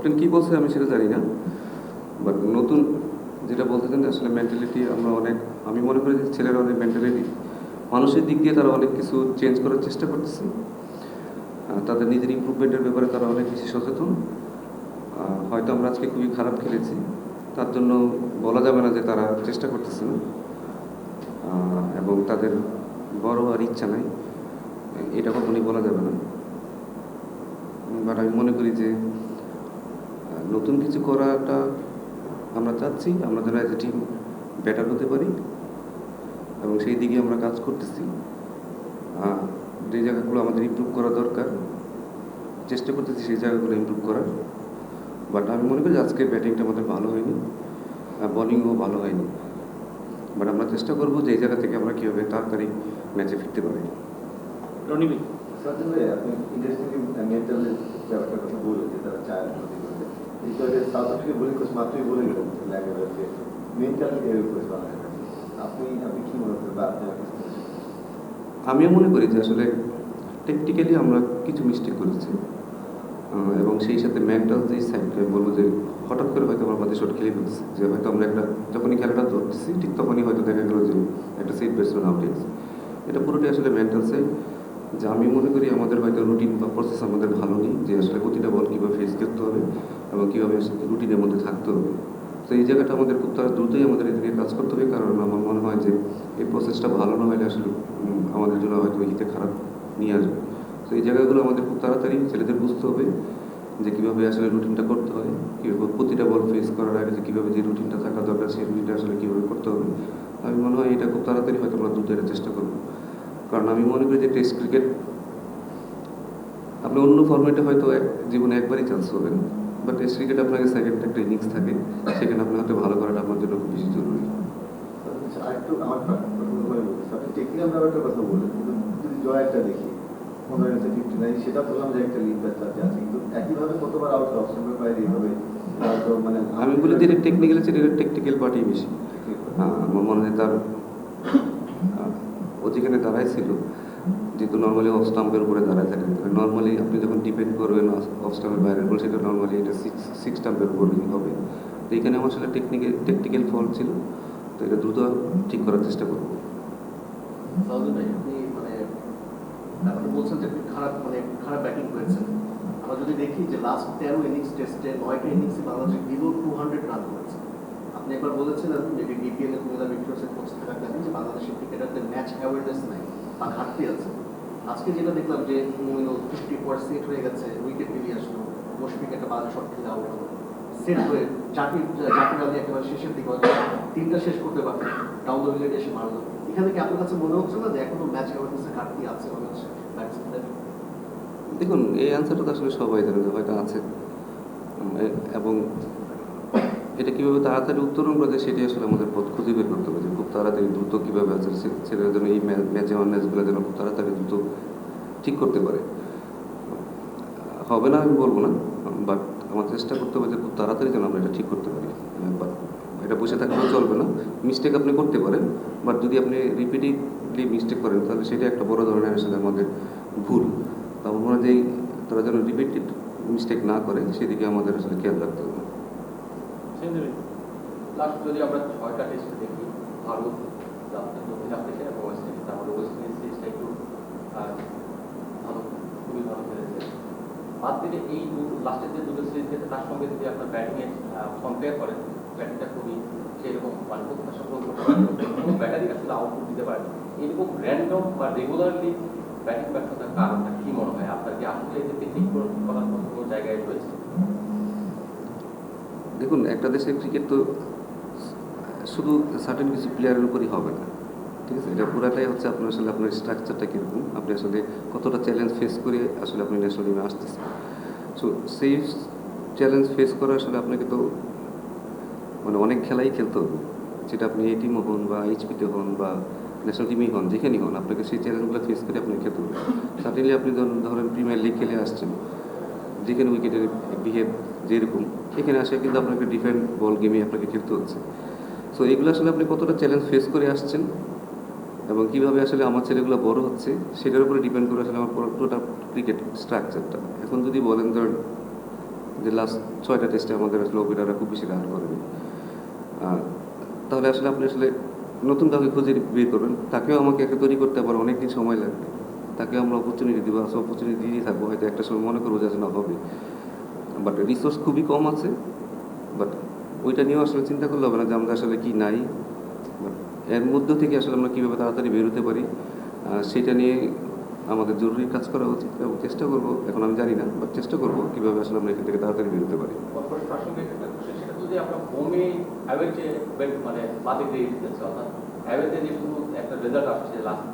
Captain কী বলছে আমি সেটা জানি না, বাট নতুন যেটা বলতে চান আসলে মেন্টালিটি আমরা অনেক, আমি মনে করি যে ছেলেরা অনেক মেন্টালিটি মানুষের দিক দিয়ে তারা অনেক কিছু চেঞ্জ করার চেষ্টা করতেছে। তাদের নিজের ইমপ্রুভমেন্টের ব্যাপারে তারা অনেক বেশি সচেতন। হয়তো আমরা আজকে খুবই খারাপ খেলেছি, তার জন্য বলা যাবে না যে তারা চেষ্টা করতেছে না এবং তাদের বড় আর ইচ্ছা নাই, এটা কখনই বলা যাবে না। বাট আমি মনে করি যে নতুন কিছু করাটা আমরা চাচ্ছি, আমরা যেন অ্যাজ এ টিম বেটার হতে পারি এবং সেই দিকে আমরা কাজ করতেছি। যে জায়গাগুলো আমাদের ইমপ্রুভ করা দরকার চেষ্টা করতেছি সেই জায়গাগুলো ইমপ্রুভ করার। বাট আমি মনে করি আজকে ব্যাটিংটা আমাদের ভালো হয়নি, বোলিংও ভালো হয়নি, বাট আমরা চেষ্টা করবো যে এই জায়গা থেকে আমরা কীভাবে তাড়াতাড়ি ম্যাচে ফিরতে পারি। রনি ভাই, সার্জন ভাই, আপনি ইন্টারেস্টিংলি মেন্টাল ব্যাপারটার কথা বললেন যে তারা চায় এইভাবে সাউথ আফ্রিকা বোলিং কোচ মাত্রই বলে গেলেন ল্যাঙ্গের যে মেন্টালি কোচ বানায়। আপনি কি মনে করেন বা আপনি আমিও মনে করি যে আসলে টেকনিক্যালি আমরা কিছু মিস্টেক করেছি এবং সেই সাথে মেন্টাল যে সাইডটা বলবো যে হঠাৎ করে হয়তো আমরা আমাদের শট খেলে ফেলছি, যে হয়তো আমরা একটা যখনই খেলাটা ধরতেছি ঠিক তখনই হয়তো দেখা গেলো যে একটা সেট ব্যাটসম্যান আউট হয়েছে। এটা পুরোটাই আসলে মেন্টাল সাইড, যে আমি মনে করি আমাদের হয়তো রুটিন বা প্রসেস আমাদের ভালো নেই, যে আসলে প্রতিটা বল কীভাবে ফেস করতে হবে এবং কীভাবে রুটিনের মধ্যে থাকতে হবে। তো এই জায়গাটা আমাদের খুব তারা দ্রুতই আমাদের এদিকে কাজ করতে হবে, কারণ আমার মনে হয় যে এই প্রসেসটা ভালো না হলে আসলে আমাদের জন্য হয়তো হিতে খারাপ নিয়ে আসবে। তো এই জায়গাগুলো আমাদের খুব তাড়াতাড়ি ছেলেদের বুঝতে হবে যে কীভাবে আসলে রুটিনটা করতে হয়, কীভাবে প্রতিটা বল ফেস করার আগে যে কীভাবে যে রুটিনটা থাকা দরকার সেই রুটিনটা আসলে কীভাবে করতে হবে। আমি মনে হয় এটা খুব তাড়াতাড়ি হয়তো আমরা দ্রুত এটা চেষ্টা করবো, কারণ আমি মনে করি যে টেস্ট ক্রিকেট আপনি অন্য ফর্মেটে হয়তো জীবনে একবারই চান্স পাবেন, বাট টেস্ট ক্রিকেট আপনাকে সেকেন্ড একটা ইনিংস থাকে, সেখানে আপনি হয়তো ভালো করাটা আপনার জন্য খুব বেশি জরুরি। আরেকটু আমার আপনি টেকনিক্যাল ব্যাপারটার কথা বললেন, কিন্তু যদি জয়টা দেখি 15 ইনিংসে 59, সেটা বললাম যে একটা লিড ব্যাচ আছে, কিন্তু একইভাবে কতবার আউট অপশনের বাইরে এইভাবে মানে আমি বলি যে টেকনিক্যাল আছে, এটা টেকনিক্যাল পার্টি বেশি। আমার মনে হয় তার ও যেখানে দাঁড়ায় ছিল, যেহেতু নর্মালি অফ স্টাম্পের উপরে দাঁড়ায় থাকে, নর্মালি আপনি যখন ডিপেন্ড করবেন অফ স্টাম্পের বাইরের বল, সেটা নর্মালি এটা সিক্স স্টাম্পের উপরেই হবে। তো এখানে আমার আসলে টেকনিক্যাল ফল্ট ছিল, তো এটা দ্রুত ঠিক করার চেষ্টা করবো। আপনি বলছেন যে খারাপ ব্যাটিং করেছেন। আমরা যদি দেখি যে লাস্ট 13 ইনিংস টেস্টে 9টা ইনিংসে বাংলাদেশ বিলো 200 রান করেছে। আপনি একবার বলেছিলেন যে বিপিএল এ কুমিল্লা ভিক্টোরিয়াসের কোচ থাকাকালীন যে বাংলাদেশের ক্রিকেটারদের ম্যাচ অ্যাওয়ারনেস নাই বা ঘাটতি আছে। আজকে যেটা দেখলাম যে 50% হয়ে গেছে, উইকেট বেরিয়ে আসলো, মুশফিক একটা বাজে শট খেলে আউট হলো, সেট হয়ে জাকির আলী একেবারে শেষের দিকে 3টা শেষ করতে পারবে, ডাউন দ্য উইকেট এসে মারলো। এখানে কি আপনার কাছে মনে হচ্ছে না যে এখনো ম্যাচ অ্যাওয়ারনেসের ঘাটতি আছে মনে হচ্ছে ব্যাটসম্যানদের? দেখুন, এই অ্যান্সারটা তো আসলে সবাই জানে যে হয়তো আছে, এবং এটা কীভাবে তাড়াতাড়ি উত্তরণ করা যায় সেটি আসলে আমাদের পথ খুঁজে বের করতে হবে, যে খুব তাড়াতাড়ি দ্রুত কীভাবে আছে ছেলেরা যেন এই ম্যাচে অন্যাসগুলো যেন খুব তাড়াতাড়ি দ্রুত ঠিক করতে পারে। হবে না আমি বলবো না, বাট আমার চেষ্টা করতে হবে যে খুব তাড়াতাড়ি যেন আমরা এটা ঠিক করতে পারি। এটা বসে থাকলেও চলবে না, মিস্টেক আপনি করতে পারেন, বাট যদি আপনি রিপিটেডলি মিস্টেক করেন তাহলে সেটা একটা বড় ধরনের আসলে আমাদের ভুল। তো আমার মনে হয় যে তারা যেন রিপিটেড মিস্টেক না করে সেদিকে আমাদের আসলে খেয়াল রাখতে হবে। লাস্ট যদি আমরা 6টা টেস্ট দেখি, ভারত, দক্ষিণ আফ্রিকা এবং ওয়েস্ট ইন্ডিজ, তাহলে ওয়েস্ট ইন্ডিজ সিরিজটা একটু ভালো, খুবই ভালো খেলেছে। বাদ দিলে এই লাস্টের যে দুটো সিরিজ খেলে তার সঙ্গে যদি আপনার ব্যাটিংয়ে কম্পেয়ার করেন, ব্যাটিংটা খুবই সেরকম প্রত্যাশা পূরণ করতে পারে, কোনো ব্যাটারই আসলে আউটপুট দিতে পারে। এরকম র্যান্ডম বা রেগুলারলি ব্যাটিং ব্যর্থতার কারণটা কি মনে হয় আপনার? কি আসলে এদেরকে ঠিক করার মতো কোনো জায়গায় রয়েছে? দেখুন, একটা দেশের ক্রিকেট তো শুধু সার্টেন কিছু প্লেয়ারের উপরই হবে না, ঠিক আছে? এটা পুরাটাই হচ্ছে আপনার আসলে আপনার স্ট্রাকচারটা কীরকম, আপনি আসলে কতটা চ্যালেঞ্জ ফেস করে আসলে আপনি ন্যাশনাল টিমে আসতেছেন। সো সেই চ্যালেঞ্জ ফেস করে আসলে আপনাকে তো মানে অনেক খেলাই খেলতে হবে, যেটা আপনি এ টিমও হন বা এইচপিতে হন বা ন্যাশনাল টিমেই হন, যেখানেই হন, আপনাকে সেই চ্যালেঞ্জগুলো ফেস করে আপনাকে খেলতে হবে। সার্টেনলি আপনি ধরেন প্রিমিয়ার লিগ খেলে আসছেন, যেখানে উইকেটের বিহেভ যেরকম, এখানে আসে কিন্তু আপনাকে ডিফেন্ড বল গেমে আপনাকে খেলতে হচ্ছে। সো এইগুলো আসলে আপনি কতটা চ্যালেঞ্জ ফেস করে আসছেন এবং কীভাবে আসলে আমার ছেলেগুলো বড় হচ্ছে সেটার উপরে ডিপেন্ড করে আসলে আমার পুরোটা ক্রিকেট স্ট্রাকচারটা। এখন যদি বলেন ধরেন যে লাস্ট 6টা টেস্টে আমাদের আসলে ওপেনাররা খুব বেশি রান করেনি। তাহলে আসলে আপনি আসলে নতুন কাউকে খুঁজে বের করবেন, তাকেও আমাকে একটা তৈরি করতে আবার অনেক দিন সময় লাগবে। তাকে আমরা অপরচুনিটি দেবো, আসলে অপরচুনিটি দিয়ে থাকবো, হয়তো একটা সময় মনে করবো যে আসলে না হবে, বাট রিসোর্স খুবই কম আছে। বাট ওইটা নিয়েও আসলে চিন্তা করলে হবে না যে আমাদের আসলে কি নাই, বাট এর মধ্য থেকে আসলে আমরা কীভাবে তাড়াতাড়ি বেরোতে পারি, সেটা নিয়ে আমাদের জরুরি কাজ করা উচিত এবং চেষ্টা করবো। এখন আমি জানি না, বাট চেষ্টা করবো কীভাবে আসলে আমরা এখান থেকে তাড়াতাড়ি বেরোতে পারি। প্রাসঙ্গিক একটা কোশ্চেন, সেটা যদি আমরা হোমে অ্যাওয়েতে মানে বাদে দিয়ে দিতেছি, অর্থাৎ অ্যাওয়েতে যে শুধু একটা রেজাল্ট আসছে লাস্ট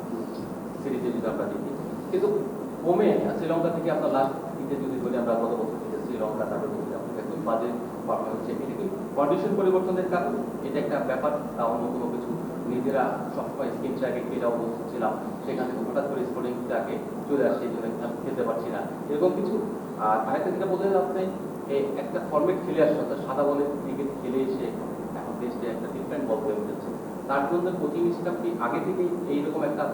সিরিজে যদি আমরা দেখি, কিন্তু হোমে শ্রীলঙ্কা থেকে আপনার লাস্ট দিকে যদি বলি আমরা গত বছর থেকে শ্রীলঙ্কা তারপরে একদম বাজে পারফরমেন্স হচ্ছে, এটা কি কন্ডিশন পরিবর্তনের কারণ? এটা একটা ব্যাপার, তা অন্য কোনো কিছু? নিজেরা সবসময় স্কিন ট্র্যাকে ক্রীড়া অবস্থা ছিলাম, সেখান থেকে হঠাৎ করে স্পোর্টিং ট্র্যাকে চলে আসছে, এই জন্য আমি খেলতে পারছি না, এরকম কিছু? আর আরেকটা যেটা বলতে আপনি একটা ফর্মেট খেলে আসছে, অর্থাৎ সাদা বলের ক্রিকেট খেলে এসে এখন টেস্টে একটা ডিফারেন্ট বল হয়ে উঠেছে, তার জন্য কোচিং স্টাফ কি আগে থেকেই এইরকম একটা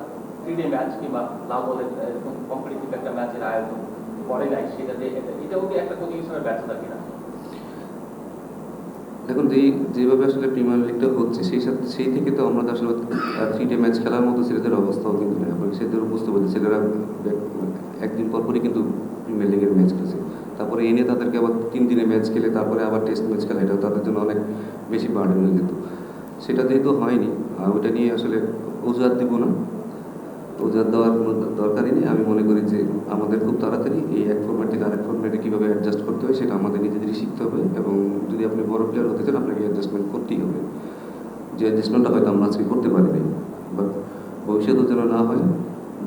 3 ডে ম্যাচ কিংবা লাল বলের এরকম কম্পিটিটিভ একটা ম্যাচের আয়োজন করে নাই? সেটাতে এটাও কি একটা কোচিং স্টাফের ব্যর্থতা কিনা? দেখুন, যেভাবে আসলে প্রিমিয়ার লিগটা হচ্ছে সেই থেকে তো আমরা তো আসলে 3 ডে ম্যাচ খেলার মতো ছেলেদের অবস্থাও কিন্তু নেই। আপনাকে সেদের বুঝতে পারছি, ছেলেরা একদিন পরপরই কিন্তু প্রিমিয়ার লিগের ম্যাচ খেলছে, তারপরে এনে তাদেরকে আবার 3 দিনে ম্যাচ খেলে তারপরে আবার টেস্ট ম্যাচ খেলা, এটা তাদের জন্য অনেক বেশি বার্ডেন হয়ে যেত। সেটা যেহেতু হয়নি, ওইটা নিয়ে আসলে অজুহাত দিব না, অজুহাত দেওয়ার কোনো দরকারই নেই। আমি মনে করি যে আমাদের খুব তাড়াতাড়ি এই এক ফর্ম্যাট থেকে আরেক ফর্ম্যাটে কীভাবে অ্যাডজাস্ট করতে হয় সেটা আমাদের নিজেদেরই শিখতে হবে, এবং যদি আপনি বড় প্লেয়ার হতে চান আপনাকে অ্যাডজাস্টমেন্ট করতেই হবে। যে অ্যাডজাস্টমেন্টটা হয়তো আমরা আজকে করতে পারিনি, বাট ভবিষ্যতেও যেন না হয়,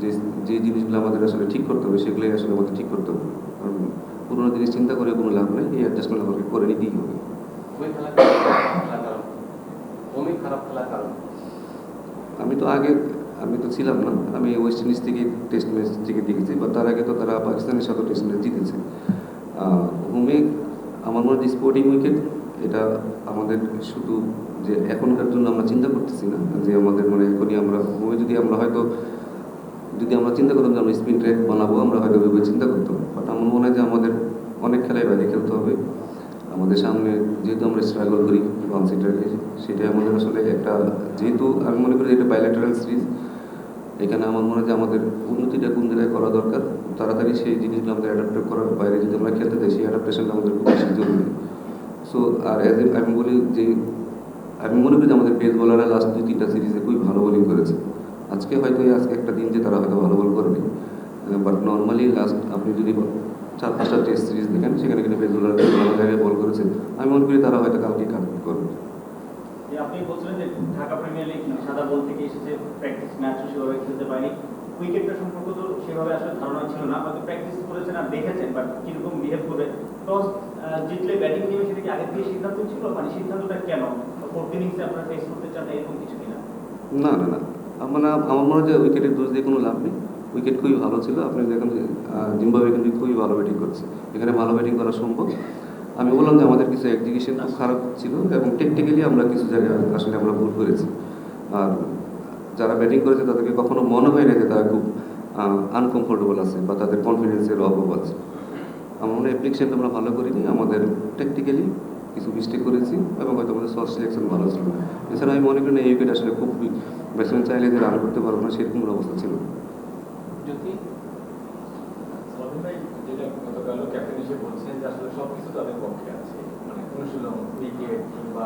যে যে জিনিসগুলো আমাদের আসলে ঠিক করতে হবে সেগুলোই আসলে আমাদের ঠিক করতে হবে, কারণ পুরোনো জিনিস চিন্তা করে কোনো লাভ নেই, এই অ্যাডজাস্টমেন্ট আমাকে করে নিতেই হবে। হোমে খেলার কারণ, হোমে খারাপ খেলার কারণ? আমি তো ছিলাম না, আমি ওয়েস্ট ইন্ডিজ থেকে টেস্ট ম্যাচ থেকে দেখেছি, বা তার আগে তো তারা পাকিস্তানের সাথে টেস্ট ম্যাচ জিতেছে। হোমে আমার মনে হয় স্পোর্টিং উইকেট, এটা আমাদের শুধু যে এখনকার জন্য আমরা চিন্তা করতেছি না, যে আমাদের মানে এখনই আমরা হোমে যদি আমরা চিন্তা করতাম যে আমরা স্পিন ট্র্যাক বানাবো, আমরা হয়তো ভেবে চিন্তা করতাম, বাট আমার মনে হয় যে আমাদের অনেক খেলায় বাইরে খেলতে হবে। আমাদের সামনে যেহেতু আমরা স্ট্রাগল করি বাউন্সিটাকে, সেটাই আমাদের আসলে একটা, যেহেতু আমি মনে করি এটা বাইল্যাটারাল সিরিজ, এখানে আমার মনে হয় যে আমাদের উন্নতিটা কোন জায়গায় করা দরকার, তাড়াতাড়ি সেই জিনিসগুলো আমাদের অ্যাডাপ্ট করার বাইরে যদি আমরা খেলতে চাই, সেই অ্যাডাপ্টেশনটা আমাদের খুব বেশি জরুরি। সো আর আমি বলি যে আমি মনে করি যে আমাদের পেস বোলাররা লাস্ট 2-3টা সিরিজে খুবই ভালো বোলিং করেছে। আজকে একটা দিন যে তারা হয়তো ভালো বল করেনি, বাট নর্মালি লাস্ট আপনি যদি 4-5টা টেস্ট সিরিজ দেখেন, সেখানে কিন্তু পেস বোলাররা ভালো জায়গায় বল করেছে। আমি মনে করি তারা হয়তো কালকে কাট করবে। আপনি বলছিলেন যে ঢাকা প্রিমিয়ার লিগ সাদা বল থেকে এসেছে, প্র্যাকটিস ম্যাচও সেভাবে খেলতে পারেনি, উইকেটটা সম্পর্কে তো সেভাবে আসলে ধারণা ছিল না, হয়তো প্র্যাকটিস করেছেন আর দেখেছেন, বাট কীরকম বিহেভ করবে, টস জিতলে ব্যাটিং নেবে সেটা কি আগের থেকে সিদ্ধান্ত ছিল? মানে সিদ্ধান্তটা কেন? 4th ইনিংসে আপনারা ফেস করতে চান এরকম কিছু কিনা? না, আমার মনে হয় যে উইকেটের দোষ দিয়ে কোনো লাভ নেই। উইকেট খুবই ভালো ছিল। আপনি দেখেন জিম্বাবুয়ে কিন্তু খুবই ভালো ব্যাটিং করছে, এখানে ভালো ব্যাটিং করা সম্ভব। আমি বললাম যে আমাদের কিছু এক্সিকিউশন খুব খারাপ ছিল, এবং টেকনিক্যালি আমরা কিছু জায়গায় আসলে আমরা ভুল করেছি। আর যারা ব্যাটিং করেছে তাদেরকে কখনো মনে হয় না যে তারা খুব আনকমফোর্টেবল আছে বা তাদের কনফিডেন্সের অভাব আছে। আমার মনে হয় অ্যাপ্লিকেশনটা আমরা ভালো করিনি, আমাদের টেকনিক্যালি কিছু মিস্টেক করেছি, এবং হয়তো আমাদের শর্ট সিলেকশন ভালো ছিল। এছাড়া আমি মনে করি না এই উইকেট আসলে খুব ব্যাটসম্যান চাইলে যে রান করতে পারবো না সেরকম অবস্থা ছিল। যদি সালাম ভাই, যেটা গতকাল ক্যাপ্টেন হিসেবে বলছেন যে আসলে সবকিছু তাদের পক্ষে আছে, মানে অনুশীলন, উইকেট কিংবা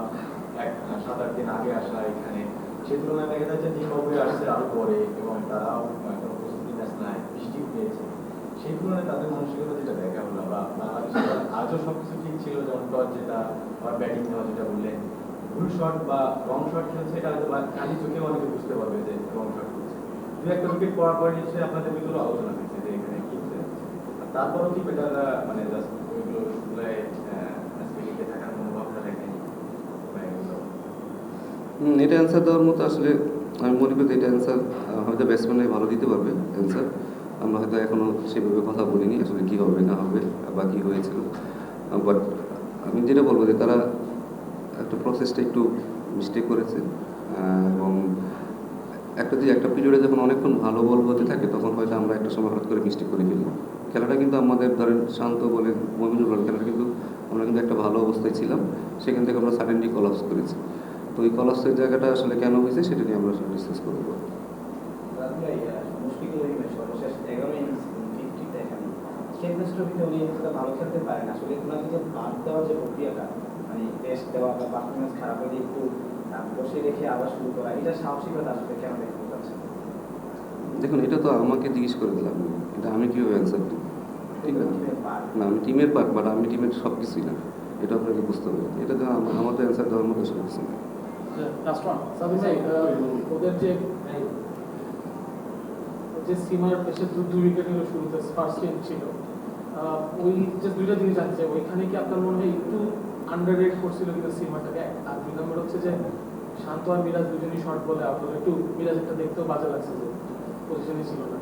7-8 দিন আগে আসা এখানে, সে তুলনায় দেখা যাচ্ছে জিম্বাবুয়ে আসছে আরো পরে, এবং তারাও কোনো প্রস্তুতি ম্যাচ নাই, বৃষ্টি পেয়েছে, সেই তুলনায় তাদের মানসিকতা যেটা দেখা হলো, বা বাংলাদেশের আজও সবকিছু ঠিক ছিল, যেমন টস যেটা বা ব্যাটিং দেওয়া যেটা বললেন, ভুল শট বা রং শট খেলছে, এটা হয়তো খালি চোখে অনেকে বুঝতে পারবে যে রং শট খেলছে। 2-1 উইকেট পড়ার পরে নিশ্চয়ই আপনাদের ভিতরে আলোচনা হয়েছে যে এখানে কি হচ্ছে, তারপরও কি বেটাররা মানে জাস্ট ওইগুলো আজকে লিখে থাকার মনোভাবটা দেখেন? এটা অ্যান্সার দেওয়ার মতো আসলে আমি মনে করি এটা অ্যান্সার হয়তো ব্যাটসম্যানরাই ভালো দিতে পারবে অ্যান্সার। আমরা হয়তো এখনও সেভাবে কথা বলিনি আসলে কী হবে না হবে বা কী হয়েছিল, বাট আমি যেটা বলবো যে তারা একটা প্রসেসটা একটু মিস্টেক করেছে, এবং একটা পিরিয়ডে যখন অনেকক্ষণ ভালো বল হতে থাকে তখন হয়তো আমরা একটা সময় হঠাৎ করে মিস্টেক করে ফেলি। খেলাটা কিন্তু আমাদের ধরেন শান্ত বলে মমিনুল বলেন, খেলাটা কিন্তু আমরা কিন্তু একটা ভালো অবস্থায় ছিলাম, সেখান থেকে আমরা সাডেনলি কলাপস করেছি। তো ওই কলাপসের জায়গাটা আসলে কেন হয়েছে সেটা নিয়ে আমরা আসলে ডিসকাস করবো। মুশফিকুর রহিমের সর্বশেষ 11 ইনিংস 50 দেখেন, চ্যাম্পিয়ন্স ট্রফিতে উনি এতটা ভালো খেলতে পারেন। আসলে ওনাকে যে বাদ দেওয়ার যে প্রক্রিয়াটা, মানে টেস্ট দেওয়া বা পারফরমেন্স খারাপ হলে একটু বসে রেখে আবার শুরু করা, এটা সাহসিকতা আসলে কেন দেখতে পাচ্ছেন? দেখুন, এটা তো আমাকে জিজ্ঞেস করে দিলাম, এটা আমি কীভাবে অ্যান্সার দিই? ঠিক আছে না, আমি টিমের পার্ট, বাট আমি টিমের সব কিছুই না, এটা আপনাকে বুঝতে হবে। এটা তো আমাদের অ্যান্সার দেওয়ার মতো সব কিছু না। সাবির ভাই, ওদের যে সীমার পেশে দুই উইকেট নিল শুরুতে, ফার্স্ট গেম ছিল, ওই যে দুইটা জিনিস আছে, ওইখানে কি আপনার মনে হয় একটু আন্ডার রেট করছিল কিন্তু সীমাটাকে? আর 2 নম্বর হচ্ছে যে শান্ত আর মিরাজ দুজনই শর্ট বলে আউট হলো, একটু মিরাজ একটা দেখতেও বাজে লাগছে যে পজিশনে ছিল না।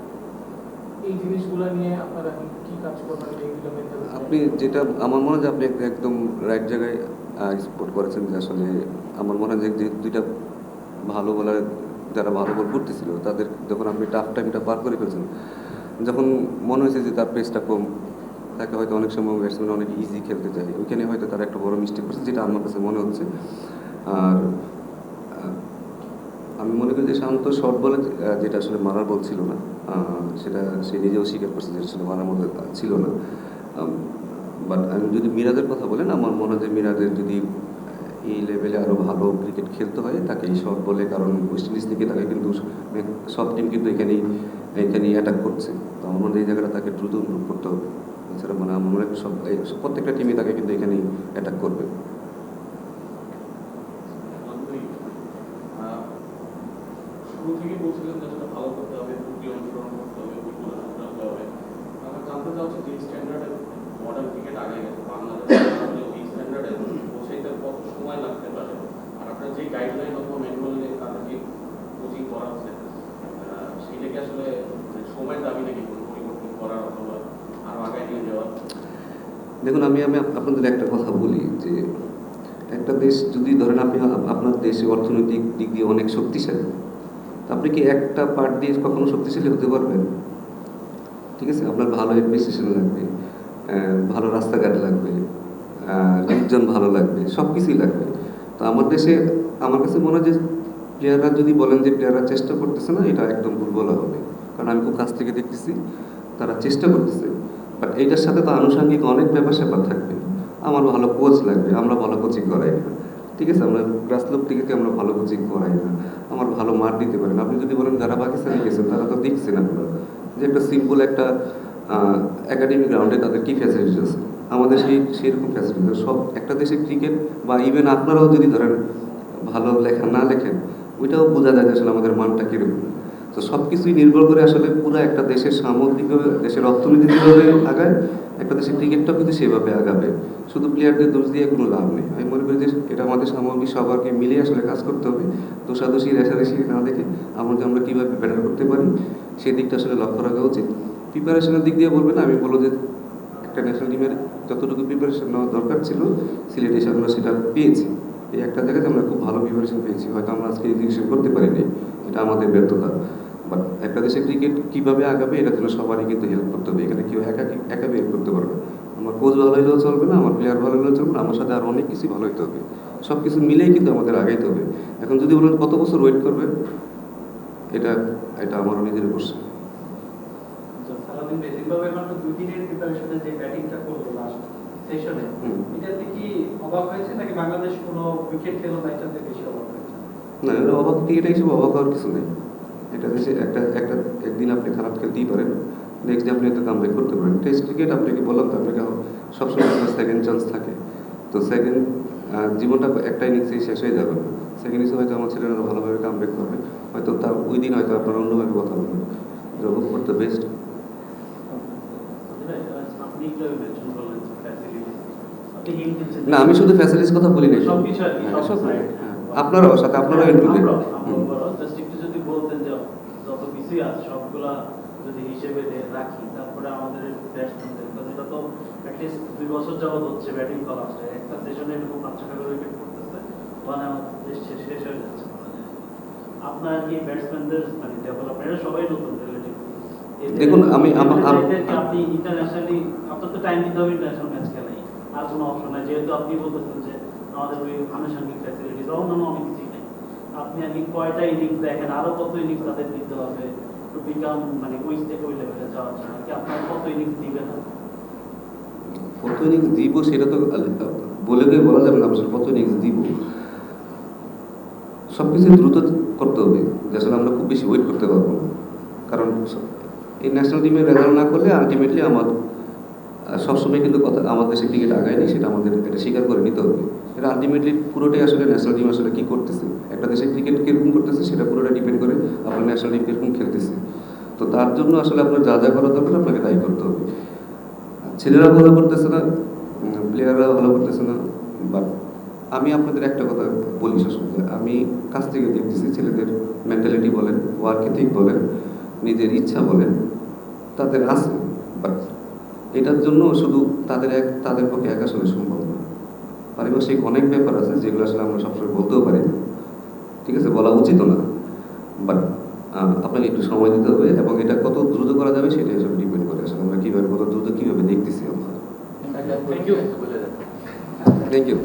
এই জিনিসগুলো নিয়ে আপনারা এখন কি কাজ করবেন? এইগুলো মেনটেন আপনি যেটা, আমার মনে হয় যে আপনি একদম রাইট জায়গায় স্পট করেছেন, যে আসলে আমার মনে হয় যে দুইটা ভালো বলার, যারা ভালো বল করতেছিল তাদের যখন আপনি টাফ টাইমটা পার করে ফেলছেন, যখন মনে হয়েছে যে তার পেসটা কম, তাকে হয়তো অনেক সময় ব্যাটসম্যান অনেক ইজি খেলতে চায়, ওইখানে হয়তো তারা একটা বড় মিস্টেক করছে, যেটা আমার কাছে মনে হচ্ছে। আর আমি মনে করি যে শান্ত শর্ট বলে যেটা আসলে মারার বল ছিল না, সেটা সে নিজেও স্বীকার করছে যে আসলে মারার মধ্যে ছিল না। বাট আমি যদি মিরাজের কথা বলেন, আমার মনে হয় যে মিরাজের যদি এই লেভেলে আরও ভালো ক্রিকেট খেলতে হয় তাকে এই শর্ট বলে, কারণ ওয়েস্ট ইন্ডিজ থেকে তাকে কিন্তু সব টিম কিন্তু এখানেই অ্যাটাক করছে। তো আমার মনে হয় এই জায়গাটা তাকে দ্রুত ইমপ্রুভ করতে হবে। এছাড়া মানে আমার মনে হয় প্রত্যেকটা টিমই তাকে কিন্তু এখানেই অ্যাটাক করবে। শুরু থেকে বলছিলেন যে আসলে ভালো করতে হবে, ত্রুটি অনুসরণ করতে হবে, ভুলগুলো শুধরাতে হবে। আমার জানতে চাচ্ছি যে স্ট্যান্ডার্ডে মডার্ন ক্রিকেট আগে গেছে, বাংলাদেশে আসলে ওই স্ট্যান্ডার্ডে পৌঁছাইতে কত সময় লাগতে পারে? আর আপনার যে গাইডলাইন অথবা ম্যানুয়াল নিয়ে তাদেরকে কোচিং করাচ্ছে, সেটাকে আসলে সময়ের দাবি নাকি কোনো পরিবর্তন করার অথবা আরও আগায় নিয়ে যাওয়ার? দেখুন, আমি আপনাদের একটা কথা বলি, যে একটা দেশ যদি ধরেন আপনি আপনার দেশে অর্থনৈতিক দিক দিয়ে অনেক শক্তিশালী, আপনি কি একটা পার্ট দিয়ে কখনো শক্তিশালী হতে পারবেন? ঠিক আছে, আপনার ভালো অ্যাডমিনিস্ট্রেশন লাগবে, ভালো রাস্তাঘাট লাগবে, লোকজন ভালো লাগবে, সব কিছুই লাগবে। তো আমার দেশে আমার কাছে মনে হয় যে প্লেয়াররা যদি বলেন যে প্লেয়াররা চেষ্টা করতেছে না, এটা একদম ভুল বলা হবে। কারণ আমি খুব কাছ থেকে দেখতেছি তারা চেষ্টা করতেছে, বাট এইটার সাথে তো আনুষঙ্গিক অনেক ব্যাপার স্যাপার থাকবে। আমার ভালো কোচ লাগবে, আমরা ভালো কোচিং করাই না, ঠিক আছে, আমরা গ্রাসলোক থেকে আমরা ভালো কোচিং করাই না, আমার ভালো মার দিতে পারেন। আপনি যদি বলেন যারা পাকিস্তানে গেছেন তারা তো দেখছেন আপনারা যে একটা সিম্পল একটা একাডেমিক গ্রাউন্ডে তাদের কী ফ্যাসিলিটিস আছে, আমাদের সেরকম ফ্যাসিলিটি সব। একটা দেশের ক্রিকেট বা ইভেন আপনারাও যদি ধরেন ভালো লেখা না লেখেন, ওইটাও বোঝা যায় যে আসলে আমাদের মানটা কীরকম। তো সব কিছুই নির্ভর করে আসলে পুরো একটা দেশের সামগ্রিকভাবে দেশের অর্থনীতি যেভাবে আগায়, একটা দেশের ক্রিকেটটাও কিন্তু সেভাবে আগাবে। শুধু প্লেয়ারদের দোষ দিয়ে কোনো লাভ নেই। আমি মনে করি যে এটা আমাদের সামগ্রিক সবাইকে মিলে আসলে কাজ করতে হবে, দোষাদোষী রেষারেষি না দেখে আমরা কীভাবে বেটার করতে পারি সেই দিকটা আসলে লক্ষ্য রাখা উচিত। প্রিপারেশনের দিক দিয়ে বলবেন, আমি বলবো যে একটা ন্যাশনাল টিমের যতটুকু প্রিপারেশন নেওয়া দরকার ছিল সিলেটে এসে আমরা সেটা পেয়েছি। এই একটা জায়গাতে আমরা খুব ভালো প্রিপারেশন পেয়েছি, হয়তো আমরা আজকে এক্সিকিউশন করতে পারিনি, এটা আমাদের ব্যর্থতা। বাট একটা দেশের ক্রিকেট কীভাবে আগাবে এটার জন্য সবারই কিন্তু হেল্প করতে হবে। এখানে কেউ একা হেল্প করতে পারবে? আমার কোচ ভালো হলেও চলবে না, আমার প্লেয়ার ভালো হলেও চলবে না, আমার সাথে আরও অনেক কিছু ভালো হতে হবে। সব কিছু মিলেই কিন্তু আমাদের আগাইতে হবে। এখন যদি বলেন কত বছর ওয়েট করবে, এটা আমারও নিজের কোশ্চেন। সারাদিন বেশিরভাগ এখন তো 2 দিনের প্রিপারেশনে যে ব্যাটিংটা করলো লাস্ট সেশনে, এটাতে কি অবাক হয়েছে নাকি বাংলাদেশ কোনো উইকেট খেলো না এটাতে বেশি অবাক হয়েছে? না, এটা অবাক, ক্রিকেট হিসেবে অবাক হওয়ার কিছু নেই। এটা দেশে একদিন আপনি খারাপ খেলতেই পারেন, নেক্সট ডে আপনি একটা কামব্যাক করতে পারেন। টেস্ট ক্রিকেট আপনাকে বললাম তো, আপনাকে সবসময় আপনার সেকেন্ড চান্স থাকে। তো জীবনটা একটা ইনিংসেই শেষ হয়ে যাবে না। সেকেন্ড ইনিংসে হয়তো আমার ছেলেরা ভালোভাবে কামব্যাক করবে, হয়তো তার ওই দিন হয়তো আপনারা অন্যভাবে কথা বলবেন। Hope for the best. না, আমি শুধু ফ্যাসিলিটিস কথা বলি না, সবকিছু আর কি, সব সাইড। আপনারাও সাথে আপনারাও ইনক্লুডেড। জাস্ট একটু যদি বলতেন যে যত কিছুই আছে সবগুলা যদি হিসেবে রাখি, তারপরে আমাদের ব্যাটসম্যানদের, কারণ এটা তো অ্যাটলিস্ট 2 বছর যাবত হচ্ছে ব্যাটিং করা আসছে, একটা সেশনে এরকম 5-6টা করে উইকেট পড়তেছে, মানে আমাদের দেশ শেষ হয়ে যাচ্ছে। আপনার কি ব্যাটসম্যানদের মানে ডেভেলপমেন্ট, সবাই নতুন রিলেটিভ, দেখুন, আপনি ইন্টারন্যাশনালি আপনার তো টাইম দিতে হবে ইন্টারন্যাশনাল ম্যাচ খেলাই, আর কোনো অপশন নাই, যেহেতু আপনি বলতেছেন যে আমাদের ওই আনুষঙ্গিক ফ্যাসিলিটিস অন্যান্য অনেক কিছুই নেই। আপনি কয়টা ইনিংস দেখেন, আরো কত ইনিংস তাদের দিতে হবে টু বিকাম মানে ওই লেভেলে যাওয়ার জন্য কি আপনার কত ইনিংস দিবেন? কত ইনিংস দিব সেটা তো বলে বলা যাবে না আসলে কত ইনিংস দিব। সব কিছু দ্রুত করতে হবে, যে আসলে আমরা খুব বেশি ওয়েট করতে পারবো না। কারণ এই ন্যাশনাল টিমের রেজাল্ট না করলে আলটিমেটলি আমার সবসময় কিন্তু কথা আমার দেশে ক্রিকেট আগায়নি, সেটা আমাদের এটা স্বীকার করে নিতে হবে। এটা আলটিমেটলি পুরোটাই আসলে ন্যাশনাল টিম আসলে কী করতেছে, একটা দেশে ক্রিকেট কীরকম করতেছে সেটা পুরোটা ডিপেন্ড করে আপনার ন্যাশনাল টিম কীরকম খেলতেছে। তো তার জন্য আসলে আপনার যা যা করা দরকার আপনাকে তাই করতে হবে। ছেলেরা ভালো করতেছে না, প্লেয়াররা ভালো করতেছে না, বাট আমি আপনাদের একটা কথা বলি শাসনকে, আমি কাছ থেকে দেখতেছি ছেলেদের মেন্টালিটি বলেন, ওয়ার্ক এথিক বলেন, নিজের ইচ্ছা বলেন, তাদের আছে। বাট এটার জন্য শুধু তাদের পক্ষে একা আসলে সম্ভব না। পারিপার্শ্বিক অনেক ব্যাপার আছে যেগুলো আসলে আমরা সবসময় বলতেও পারি না, ঠিক আছে, বলা উচিত না। বাট আপনাকে একটু সময় দিতে হবে, এবং এটা কত দ্রুত করা যাবে সেটা আসলে ডিপেন্ড করে আসলে আমরা কীভাবে কত দ্রুত কীভাবে দেখতেছি আমরা। Thank you. Thank you.